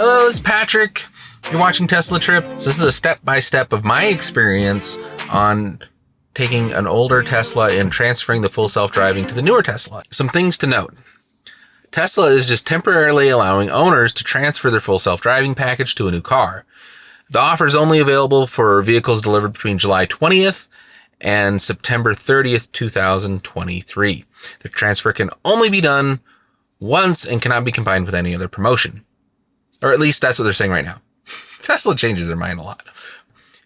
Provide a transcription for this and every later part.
Hello, it's Patrick. You're watching Tesla Trip. So this is a step-by-step of my experience on taking an older Tesla and transferring the full self-driving to the newer Tesla. Some things to note. Tesla is just temporarily allowing owners to transfer their full self-driving package to a new car. The offer is only available for vehicles delivered between July 20th and September 30th, 2023. The transfer can only be done once and cannot be combined with any other promotion. Or at least that's what they're saying right now. Tesla changes their mind a lot.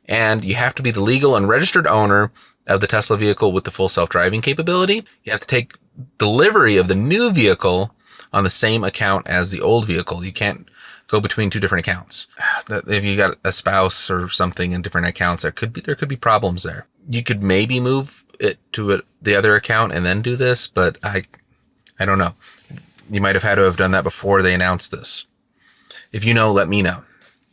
And you have to be the legal and registered owner of the Tesla vehicle with the full self-driving capability. You have to take delivery of the new vehicle on the same account as the old vehicle. You can't go between two different accounts. If you got a spouse or something in different accounts, there could be problems there. You could maybe move it to the other account and then do this, but I don't know. You might have had to have done that before they announced this. If you know, let me know.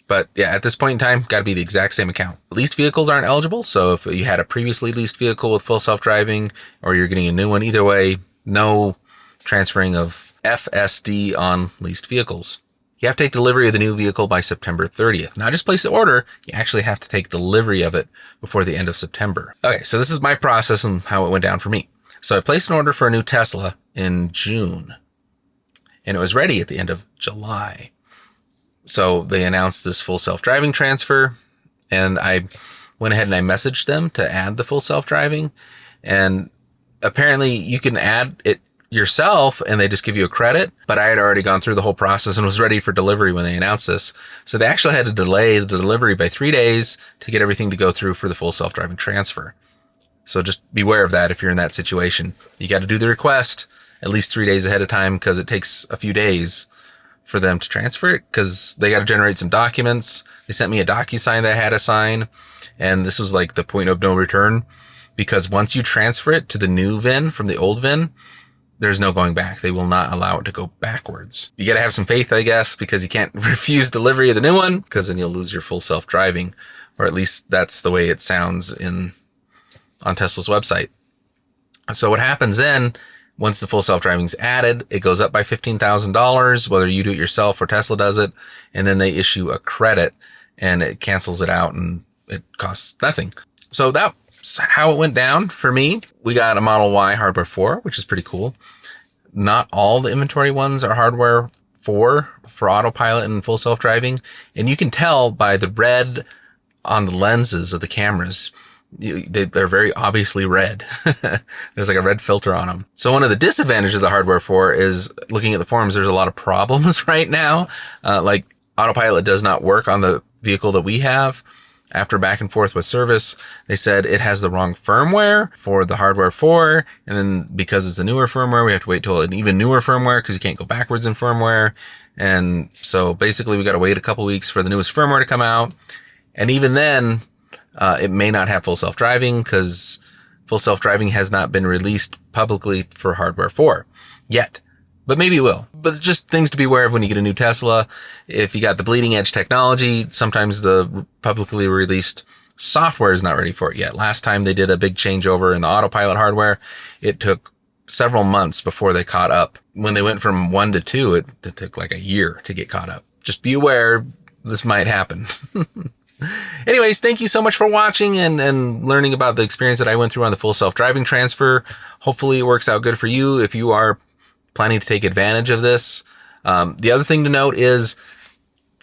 But yeah, at this point in time, got to be the exact same account. Leased vehicles aren't eligible. So if you had a previously leased vehicle with full self-driving or you're getting a new one, either way, no transferring of FSD on leased vehicles. You have to take delivery of the new vehicle by September 30th. Not just place the order, you actually have to take delivery of it before the end of September. Okay, so this is my process and how it went down for me. So I placed an order for a new Tesla in June, and it was ready at the end of July. So they announced this full self-driving transfer, and I went ahead and I messaged them to add the full self-driving, and apparently you can add it yourself and they just give you a credit, but I had already gone through the whole process and was ready for delivery when they announced this. So they actually had to delay the delivery by 3 days to get everything to go through for the full self-driving transfer. So just beware of that if you're in that situation. You got to do the request at least 3 days ahead of time because it takes a few days for them to transfer it because they got to generate some documents. They sent me a docusign that I had to sign, and this was like the point of no return because once you transfer it to the new VIN from the old VIN, there's no going back. They will not allow it to go backwards. You got to have some faith, I guess, because you can't refuse delivery of the new one because then you'll lose your full self-driving, or at least that's the way it sounds on Tesla's website. So what happens then, once the full self-driving is added, it goes up by $15,000, whether you do it yourself or Tesla does it, and then they issue a credit and it cancels it out and it costs nothing. So that's how it went down for me. We got a Model Y hardware 4, which is pretty cool. Not all the inventory ones are hardware 4 for autopilot and full self-driving, and you can tell by the red on the lenses of the cameras. They're very obviously red. There's like a red filter on them. So one of the disadvantages of the hardware 4 is looking at the forums, there's a lot of problems right now. Like autopilot does not work on the vehicle that we have. After back and forth with service, they said it has the wrong firmware for the hardware 4. And then because it's a newer firmware, we have to wait till an even newer firmware because you can't go backwards in firmware. And so basically we got to wait a couple weeks for the newest firmware to come out. And even then, it may not have full self-driving because full self-driving has not been released publicly for hardware 4 yet. But maybe it will. But just things to be aware of when you get a new Tesla. If you got the bleeding edge technology, sometimes the publicly released software is not ready for it yet. Last time they did a big changeover in the autopilot hardware, it took several months before they caught up. When they went from 1 to 2, it took like a year to get caught up. Just be aware this might happen. Anyways, thank you so much for watching and learning about the experience that I went through on the full self-driving transfer. Hopefully it works out good for you if you are planning to take advantage of this. The other thing to note is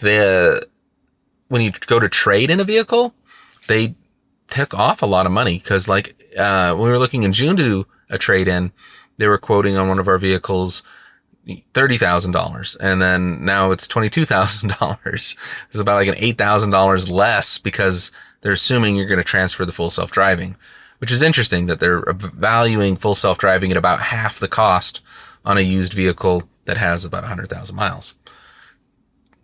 when you go to trade in a vehicle, they took off a lot of money because like when we were looking in June to do a trade in, they were quoting on one of our vehicles $30,000, and then now it's $22,000. It's about like an $8,000 less because they're assuming you're going to transfer the full self-driving, which is interesting that they're valuing full self-driving at about half the cost on a used vehicle that has about 100,000 miles.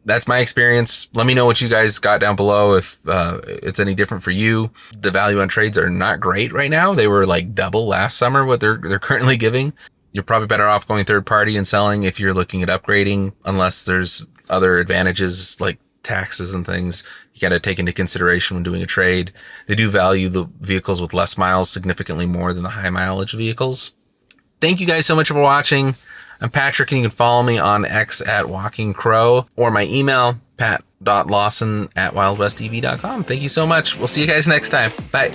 That's my experience. Let me know what you guys got down below if it's any different for you. The value on trades are not great right now. They were like double last summer what they're currently giving. You're probably better off going third party and selling if you're looking at upgrading, unless there's other advantages like taxes and things you got to take into consideration when doing a trade. They do value the vehicles with less miles significantly more than the high mileage vehicles. Thank you guys so much for watching. I'm Patrick, and you can follow me on X at Walking Crow, or my email, pat.lawson@wildwestev.com. Thank you so much. We'll see you guys next time. Bye.